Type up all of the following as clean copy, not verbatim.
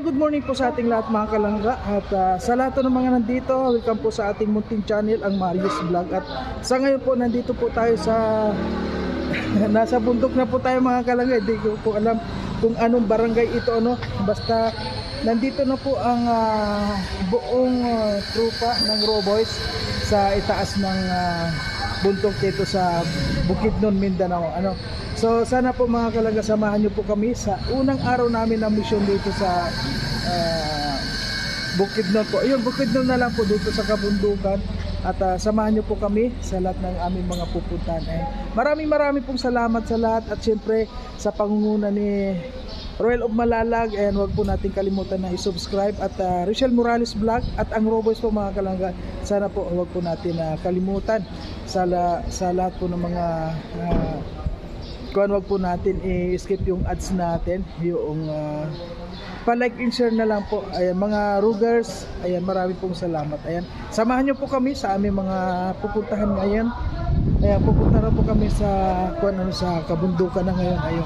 Good morning po sa ating lahat mga kalangga at sa lahat ng mga nandito, welcome po sa ating munting channel, ang Marius Vlog. At sa ngayon po, nandito po tayo sa nasa bundok na po tayo mga kalangga. Hindi ko po alam kung anong barangay ito, ano. Basta nandito na po ang buong trupa ng Roboys sa itaas ng bundok dito sa Bukidnon, Mindanao, ano. So sana po mga kalangga, samahan nyo po kami sa unang araw namin ng mission dito sa Bukidnon po. Ayun, Bukidnon na lang po dito sa kabundukan. At samahan nyo po kami sa lahat ng aming mga pupuntahan. Maraming pong salamat sa lahat. At syempre sa pangunguna ni Roel of Malalag. And wag po natin kalimutan na i-subscribe. At Richelle Morales Vlog at ang Roboys po mga kalangga. Sana po wag po natin kalimutan sa lahat po ng mga wag po natin i-skip yung ads natin, yung pa-like and share na lang po. Ayan mga Rugers, ayan, maraming pong salamat. Ayan, samahan nyo po kami sa aming mga pupuntahan ngayon. Ayan, pupunta na po kami sa sa kabundukan na ngayon. Ayun,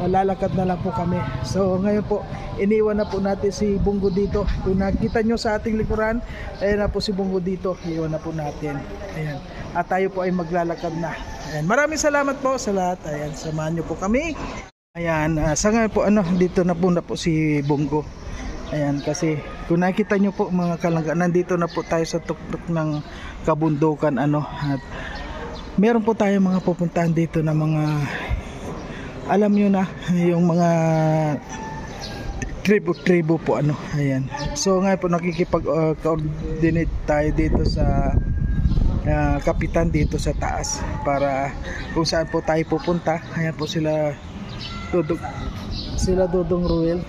lalakad na lang po kami. So ngayon po, iniwan na po natin si Bungo dito. Kung nakita nyo sa ating likuran, ayan na po si Bungo dito, iwan na po natin. Ayan, at tayo po ay maglalakad na. Ayan, maraming salamat po sa lahat. Ayan, samahan nyo po kami. Ayan, sa ngayon po dito na po si Bungo. Ayan, kasi kung nakita nyo po mga kalangga, nandito na po tayo sa tuktok ng kabundukan, at meron po tayo mga pupuntahan dito na mga, alam nyo na, yung mga tribo po, ayan. So ngayon po nakikipag-coordinate tayo dito sa kapitan dito sa taas para kung saan po tayo pupunta. Ayan po sila Dodong Ruel.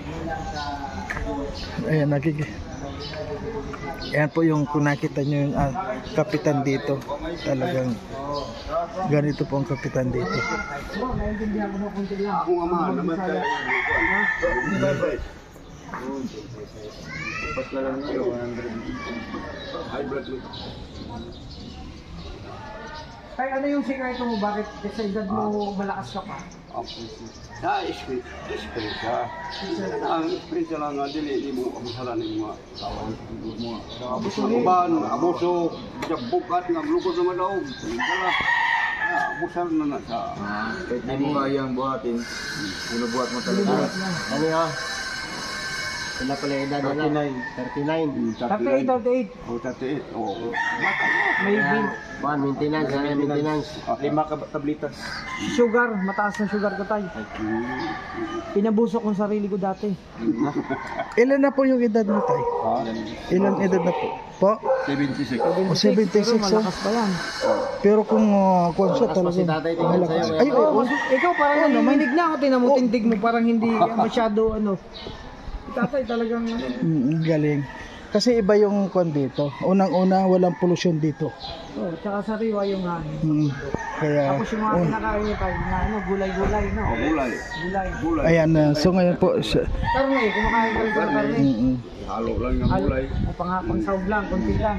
Ayan, ayan po yung kung nakita nyo yung kapitan dito, talagang ganito po ang kapitan dito. Tay, ano yung sikreto mo? Bakit sa edad mo malakas ka pa? Sa espiritu siya. Ang espiritu lang nga, dili mo kamusalan ng mga tawang mo. Kaban, abuso, bukat nga, lukod na madaog. Kala, abusal na sa... Kahit di mo kayang buhatin, buhat mo talaga. Ano yan? Sila pala yung edad na 39. 38. O, 38. Oo. May Maintenance. 5 tablitas. sugar, mataas na sugar ko tayo. Pinabusok ko sarili ko dati. Ilan na po yung edad mo tayo? Ilan edad na po? 76. O 76. Pero malakas pa yan. Pero kung kung siya Malakas pa si talaga tatay, tingnan malakas. sa'yo, Ay, oo. Ikaw parang nanginginig na ako. Tinan mo, tindig mo. Parang hindi masyado Tatay talagang Galing. Kasi iba yung dito. Unang-una, walang pollution dito. tsaka sariwa yung hangin. Kaya Tapos yung mga kinakain tayo na gulay-gulay, no? Gulay. Gulay. ayan, so ngayon po Karne, kumakain ka rin ng karne. Halo lang ng gulay. Pang sahog lang, konti lang.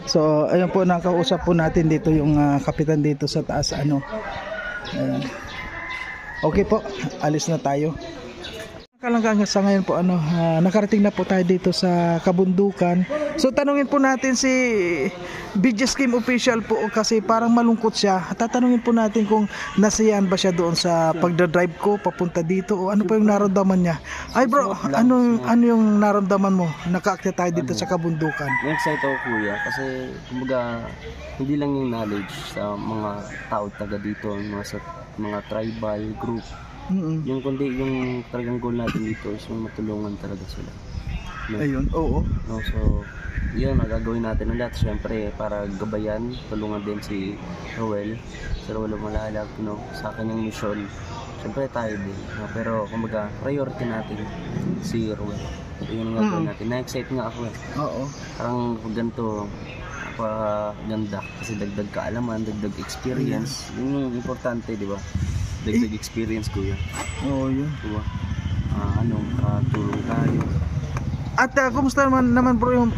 So ayun po, nakausap po natin dito yung kapitan dito sa taas, Ayan. Okay po, alis na tayo. Kalanggang sa ngayon po nakarating na po tayo dito sa kabundukan. So tanungin po natin si BJ Scheme official po, kasi parang malungkot siya. Tatanungin po natin kung nasiyahan ba siya doon sa pagdadrive ko papunta dito, o ano pa yung naramdaman niya. Ay bro, ano yung naramdaman mo? Nakaakyat tayo dito sa kabundukan. Na-excite ako kuya kasi kumbaga hindi lang yung knowledge sa mga tao taga dito, sa mga tribal group. Yung kundi yung talagang goal natin dito is yung matulungan talaga sila. No? Ayun, oo. No, so yun, gagawin natin ulit syempre para gabayan, tulungan din si Roel Malalag, sa kanyang mission. Syempre tayo din, no? Pero kumbaga priority natin si Roel. So yun ang gagawin natin. Na-excite nga ako Oo. Parang ganito ganda kasi dagdag kaalaman, dagdag experience. Yun yung importante, di ba? Dagdag experience kuya. Oo, yun. Diba? Tulong tayo. At kumusta naman bro yung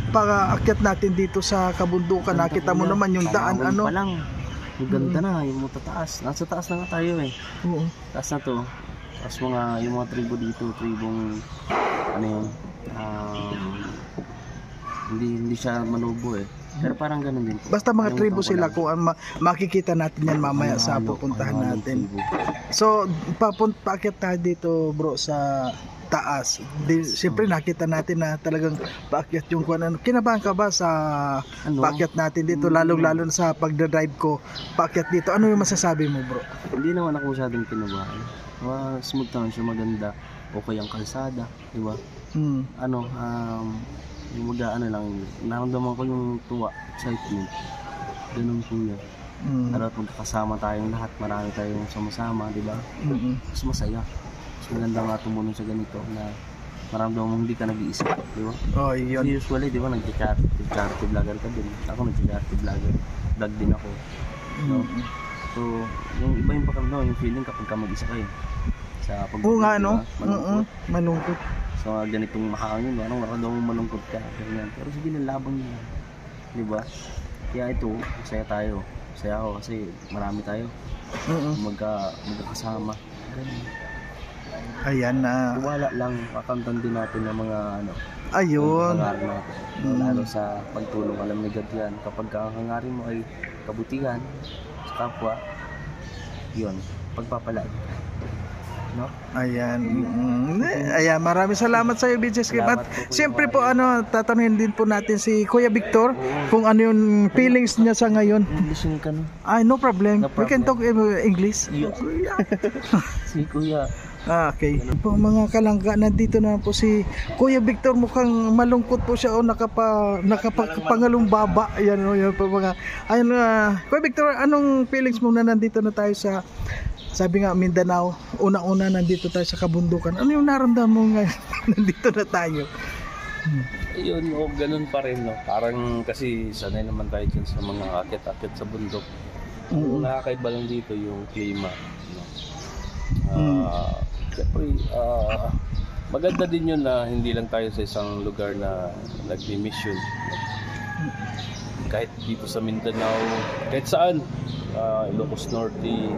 pag-aakyat natin dito sa kabundukan? Nakita mo naman yung daan, Pa lang. Yung ganda na, yung matataas. Nasa taas na nga tayo eh. Oo. Taas na to. Tapos yung mga tribo dito, tribong ano yun, hindi siya manubo eh. Pero parang ganun din po. Basta mga Yung tribo tungkol sila lang. kung makikita natin yan mamaya sa pupuntahan ano, natin. tribo. So, paakyat tayo dito bro sa taas. Siyempre nakita natin na talagang paakyat yung kuwan. Ano, kinabahan ka ba sa paakyat natin dito? Lalong-lalo na sa pagdadrive ko, paakyat dito. Ano yung masasabi mo bro? Hindi naman ako masyadong kinabahan. Smooth naman siya, maganda. Okay ang kalsada, di ba? Ano, yung ano lang, naramdaman ko yung tuwa, excitement. Ganun po yun. At magkakasama tayong lahat, marami tayong sama-sama, di ba? Mas masaya. Mas maganda nga tumunong sa ganito na maramdaman mo hindi ka nag-iisa, di ba? Oh, yun. Kasi usually, di ba, nag-charity vlogger ka din. Ako nag-charity vlogger. Vlog din ako. No? So, yung iba yung pakiramdam, yung feeling kapag ka mag-isa kayo. Sa Oo nga, no? Malungkot. Malungkot. So, ganitong mahangin, anong maramdaman mo malungkot ka, ganyan. Pero sige, nalabang nyo. Di ba? Kaya ito, masaya tayo. Masaya ako kasi marami tayo. Magkakasama. Ganyan. Ayan na. Wala lang, kakamtan din natin ng mga Ayun. hangarin natin. Lalo sa pagtulong, alam ni God yan. Kapag ang hangarin mo ay kabutihan sa kapwa, yun, pagpapalaan. No? Ayan. Ayan, maraming salamat sa iyo, BJ Skip. At siyempre po, tatanungin din po natin si Kuya Victor kung ano yung feelings niya sa ngayon. English ka no? Ay, no problem. No We can talk English. Si Kuya. Okay. Po mga kalangga, nandito na po si Kuya Victor, mukhang malungkot po siya o nakapangalong baba. Ayan o, yun po mga. Ayan, Kuya Victor, anong feelings mo na nandito na tayo sa, sabi nga, Mindanao, una-una nandito tayo sa kabundukan. Ano yung naramdaman mo ngayon? Nandito na tayo. Yun, ganun pa rin, no? Parang kasi sanay naman tayo dyan sa mga akit-akit sa bundok. Nakakaiba lang dito yung klima, no? Siyempre, maganda din yun na hindi lang tayo sa isang lugar na nagmi-mission. Kahit dito sa Mindanao, kahit saan, Ilocos Norte,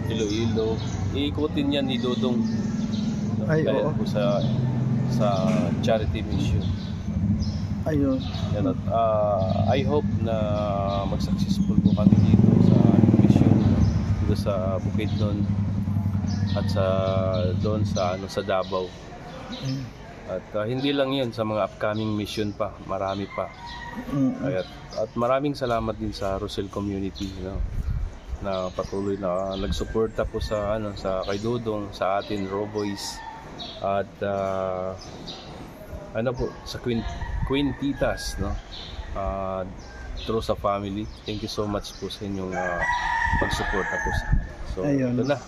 Iloilo, iikutin yan ni Dodong. Ay, Kaya oo. po sa charity mission. Ayun. Yan, at, I hope na mag-successful po kami dito sa mission dito sa Bukidnon at doon sa Davao. At hindi lang 'yun, sa mga upcoming mission pa, marami pa. At maraming salamat din sa Rosel community, no, na patuloy na nagsuporta po sa kay Dodong, sa atin Roboys, at sa Queen Titas, no, through sa family. Thank you so much po sa inyong pagsuporta po sa. So, ayun. ito na.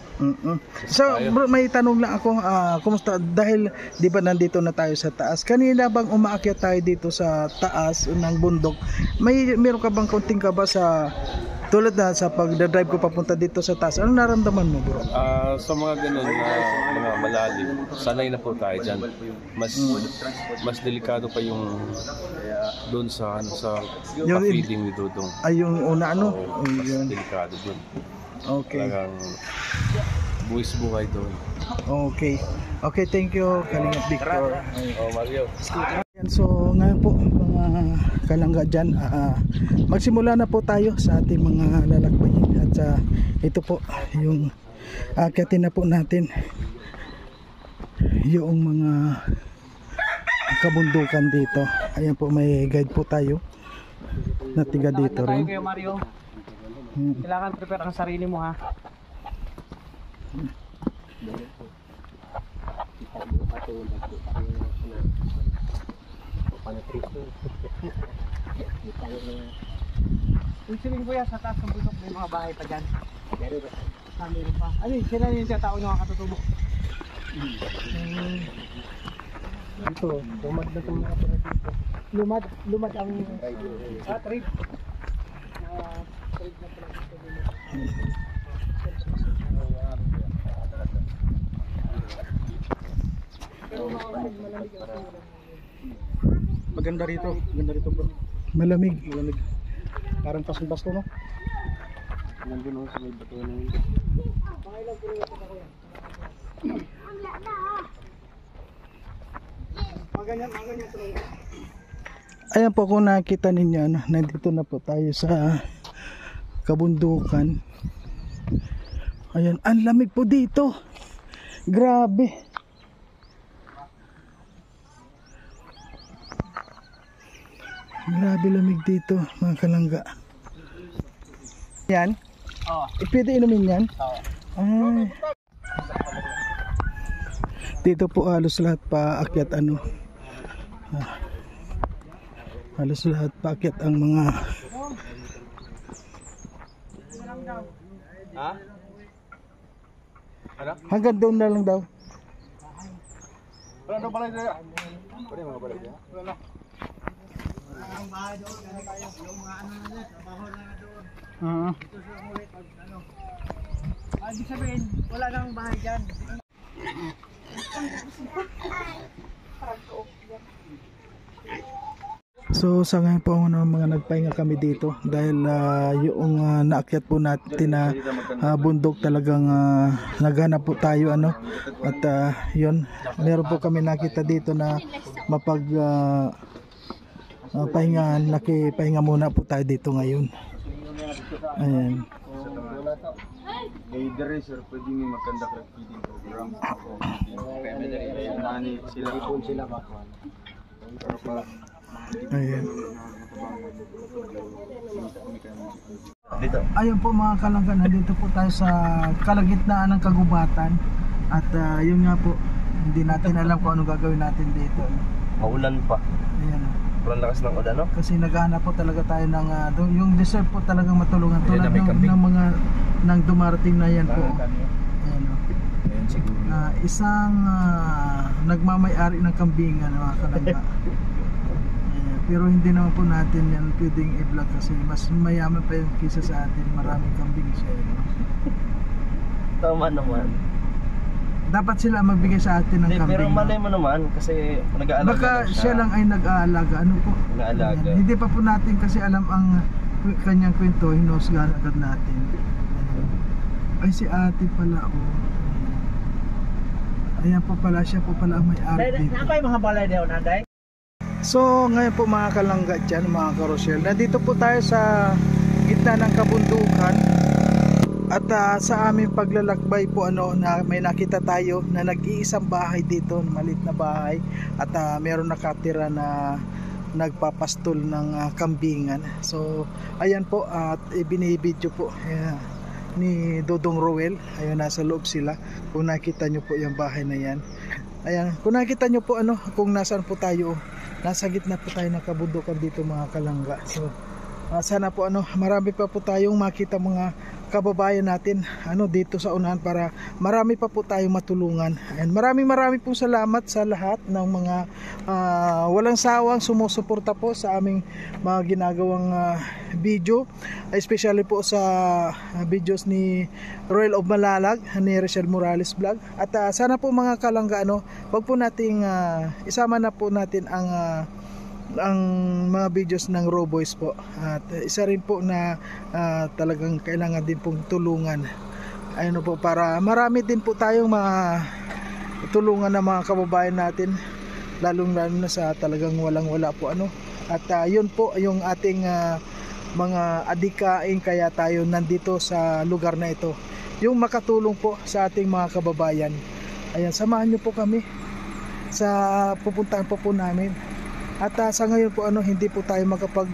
So, bro, may tanong lang ako, kumusta? Dahil, di ba nandito na tayo sa taas? Kanina bang umaakyat tayo dito sa taas ng bundok? Meron ka bang konting kaba sa, tulad na sa pagdadrive ko papunta dito sa taas? Anong naramdaman mo, bro? Sa mga ganun na mga malalim, sanay na po tayo dyan. Mas delikado pa yung doon sa Yung pa-feeding ni Dodong. Ay, yung una, Mas Ayun. delikado doon. Okay. Talagang buwis buhay doon. Okay. Okay, thank you, Kalingap Victor. Mario. Ayan, so ngayon po mga kalangga dyan, magsimula na po tayo sa ating mga lalakbayin. At ito po yung akyatin na po natin yung mga kabundukan dito. Ayan po, may guide po tayo na tiga dito rin. Kuya Mario. Kailangan prepare ang sarili mo, ha. Usually kuya, sa taas ng bundok may mga bahay pa dyan. Meron pa. Ano yun, sila yung tao na makatutubok. Ito, lumad na itong mga pala dito. Lumad ang trip. Trip na pala dito. Maganda rito bro. Malamig. Parang pasun-basto, no? Nandun ako sa may bato na yun. Ayan po, kung nakita ninyo, ano, nandito na po tayo sa kabundukan. Ayan, ang lamig po dito. Grabe. Grabe lamig dito, mga kalangga. Yan? Oo. Pwede inumin yan? Oo. Ah. Dito po halos lahat paakyat ano. Halos lahat paakyat ang mga hanggang doon na lang daw. Wala daw balay dito. Pwede mga balay dito. Wala. Ang bahay doon, ano tayo, yung mga ano na doon, trabaho na doon. Ito sila ulit pag ano. Ibig sabihin, wala nang bahay dyan. So sa ngayon po mga nagpahinga kami dito dahil yung naakyat po natin na bundok talagang naghanap po tayo ano at yun meron po kami nakita dito na mapag nakipahinga muna po tayo dito ngayon. Ayan. Kay dire sir, pwede may magkandak ng feeding program. Kaya may dire nani sila ipon sila ba. Ayan. Dito. Ayun po mga kalangga, nandito po tayo sa kalagitnaan ng kagubatan at yun nga po, hindi natin alam kung ano gagawin natin dito. Maulan pa. Ayan. Sobrang lakas ng ulan, no? Kasi naghahanap po talaga tayo ng yung deserve po talagang matulungan tulad ng mga nang dumarating na yan po. Ayan o. Isang nagmamay-ari ng kambingan mga kalangga. Pero hindi naman po natin yan pwedeng i-vlog kasi mas mayaman pa yung kisa sa atin, maraming kambing siya. Tama naman. Dapat sila magbigay sa atin ng kambing. Pero malay mo naman kasi nag-aalaga baka siya lang ay nag-aalaga. Ano po? Nag-aalaga. Hindi pa po natin kasi alam ang kanyang kwento, hinusgahan agad natin. Ay si ate pala oh. Ayan po pala, siya po pala ang may-ari dito. Nakay mga balay daw nanday. So ngayon po mga kalangga dyan, mga karosel, nandito po tayo sa gitna ng kabundukan at sa aming paglalakbay po ano, na may nakita tayo na nag-iisang bahay dito, maliit na bahay at meron nakatira na nagpapastol ng kambingan. So ayan po at ibinibidyo po ni Dodong Roel. Ayun, nasa loob sila. Kung nakita nyo po yung bahay na yan, ayan, kung nakita nyo po ano, kung nasaan po tayo, nasa gitna po tayo ng kabundukan dito mga kalangga. So sana po ano, marami pa po tayong makita mga kababayan natin ano dito sa unahan para marami pa po tayong matulungan. And maraming pong salamat sa lahat ng mga walang sawang sumusuporta po sa aming mga ginagawang video, especially po sa videos ni Royal of Malalag, ni Rachel Morales Vlog. At sana po mga kalangga ano, wag po nating isama na po natin ang mga videos ng Raw Boys po at isa rin po na talagang kailangan din pong tulungan ayun po para marami din po tayong tulungan ng mga kababayan natin lalong na sa talagang walang wala po ano at yun po yung ating mga adikain kaya tayo nandito sa lugar na ito yung makatulong po sa ating mga kababayan. Ayan, samahan nyo po kami sa pupuntahan po namin. At sa ngayon po ano, hindi po tayo makapag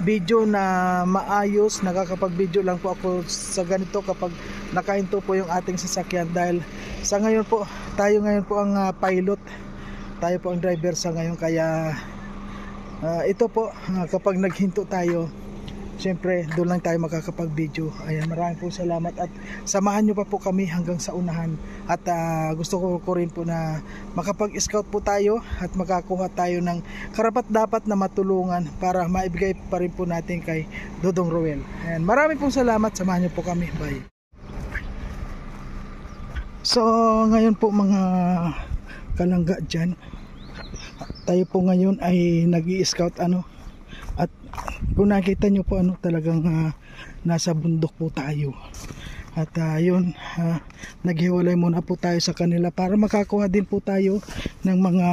video na maayos. Nakakapag-video lang po ako sa ganito kapag nakahinto po yung ating sasakyan dahil sa ngayon po tayo ngayon po ang pilot. Tayo po ang driver sa ngayon kaya ito po kapag naghinto tayo, syempre doon lang tayo makakapag-video. Ayan, maraming po salamat at samahan nyo pa po kami hanggang sa unahan at gusto ko rin po na makapag-scout po tayo at makakuha tayo ng karapat-dapat na matulungan para maibigay pa rin po natin kay Dodong Roel. Ayan, maraming pong salamat, samahan nyo po kami. Bye. So ngayon po mga kalangga dyan, tayo po ngayon ay nag-i-scout ano. At kung nakita nyo po ano, talagang nasa bundok po tayo At yun, naghiwalay muna po tayo sa kanila para makakuha din po tayo ng mga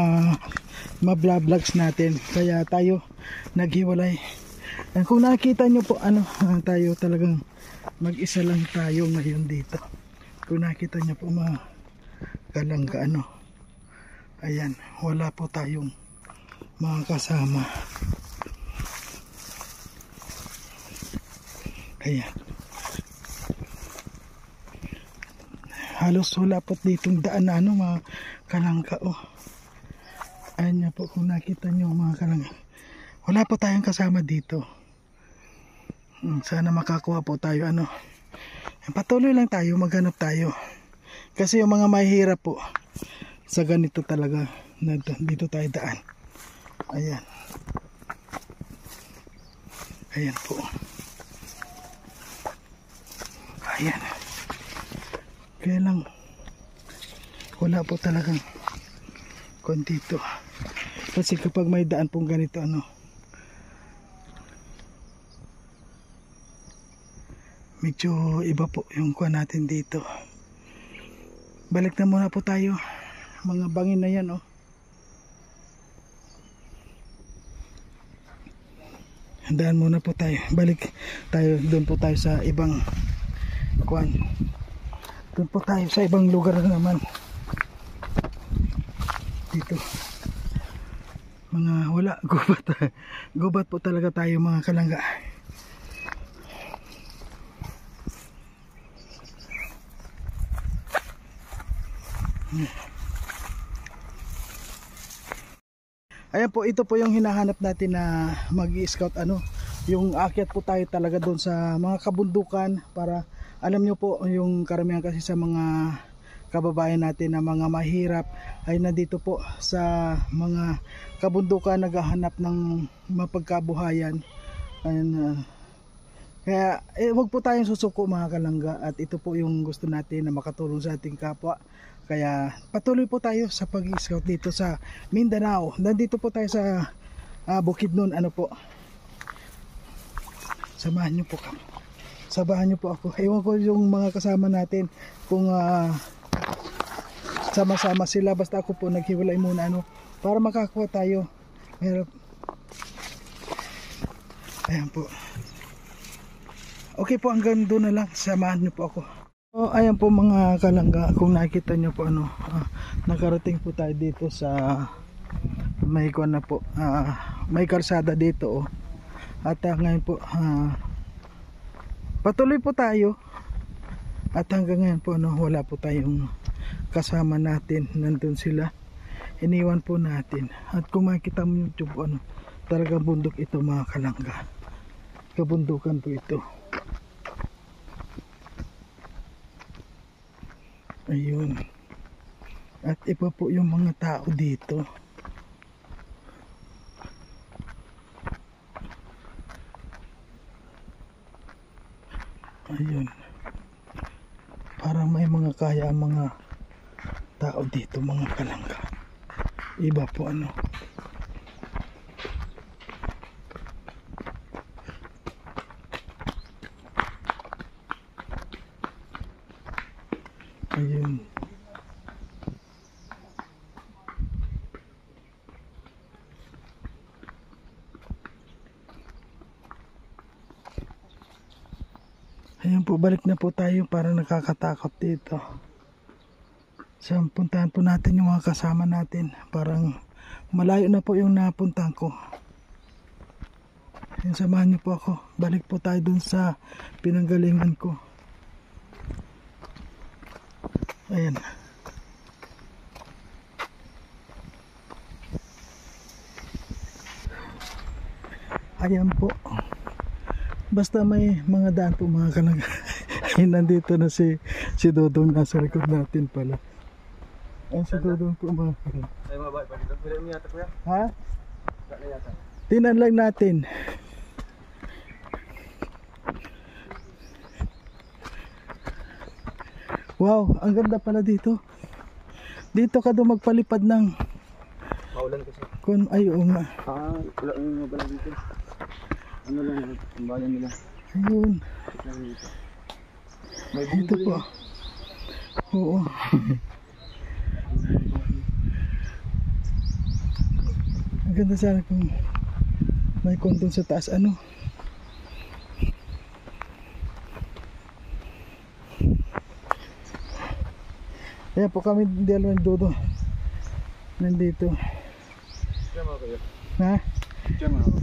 vlogs natin. Kaya tayo naghiwalay. Kung nakikita nyo po, tayo talagang mag-isa lang tayo ngayon dito. Kung nakikita nyo po mga kalangga, ayan, wala po tayong mga kasama. Ayan. Halos wala po ditong daan na mga kalangga. Ayan niya po kung nakita nyo mga kalangga. Wala po tayong kasama dito. Sana makakuha po tayo patuloy lang tayo, maghanap tayo. Kasi yung mga mahihirap po sa ganito talaga dito tayo daan. Ayan. Ayan po. Ayan. Kaya lang wala po talagang dito. Kasi kapag may daan pong ganito medyo iba po yung kuha natin dito. Balik na muna po tayo. Mga bangin na yan Handaan muna po tayo. Balik tayo. Doon po tayo sa ibang kuhan. Doon po tayo sa ibang lugar naman. Dito. Mga wala. Gubat. Gubat po talaga tayo mga kalangga. Ayan po, ito po yung hinahanap natin na mag-i-scout yung aakyat po tayo talaga doon sa mga kabundukan para alam nyo po yung karamihan kasi sa mga kababayan natin na mga mahirap ay nandito po sa mga kabundukan naghahanap ng mapagkabuhayan. Ayan, kaya wag po tayong susuko mga kalangga at ito po yung gusto natin na makatulong sa ating kapwa. Kaya patuloy po tayo sa pag-scout dito sa Mindanao. Nandito po tayo sa Bukidnon po. Samahan nyo po kami. Sabahan nyo po ako. Ewan ko yung mga kasama natin kung sama-sama sila. Basta ako po naghiwalay muna para makakuha tayo. Ayan po. Okay po, hanggang doon na lang. Samahan nyo po ako. So, ayan po mga kalangga, kung nakikita nyo po nakarating po tayo dito sa may may kalsada dito at ngayon po patuloy po tayo at hanggang ngayon po wala po tayong kasama natin, nandun sila, iniwan po natin. At kung makikita mo YouTube talagang bundok ito mga kalangga, kabundukan po ito. Ayun. At iba po yung mga tao dito. Ayun. Parang may mga kaya mga tao dito mga kalangga. Iba po Ayun. Ayun po, balik na po tayo para nakakatakot dito. So, puntahan po natin yung mga kasama natin. Parang malayo na po yung napuntahan ko. Ayun, samahan niyo po ako. Balik po tayo dun sa pinanggalingan ko. Ayan. Ayan po. Basta may mga daan po mga kalangga. Ay, nandito na si Dodong nasa likod natin pala. Ayan si Dodong po mga kalangga. Ay, mabay pa dito. Pwede mo yata kuya? Ha? Wala yata. Tinan lang natin. Wow, ang ganda pala dito. Dito ka doon magpalipad ng Maulan kasi. ay oo nga. Wala nang mabala dito. Ano lang, ang bayan nila. Ayun. Ito po. Oo. Ang ganda sana kung may kondon sa taas. Ano? Ayan po kami dalawang dodo. Nandito. Ha? Diyan mga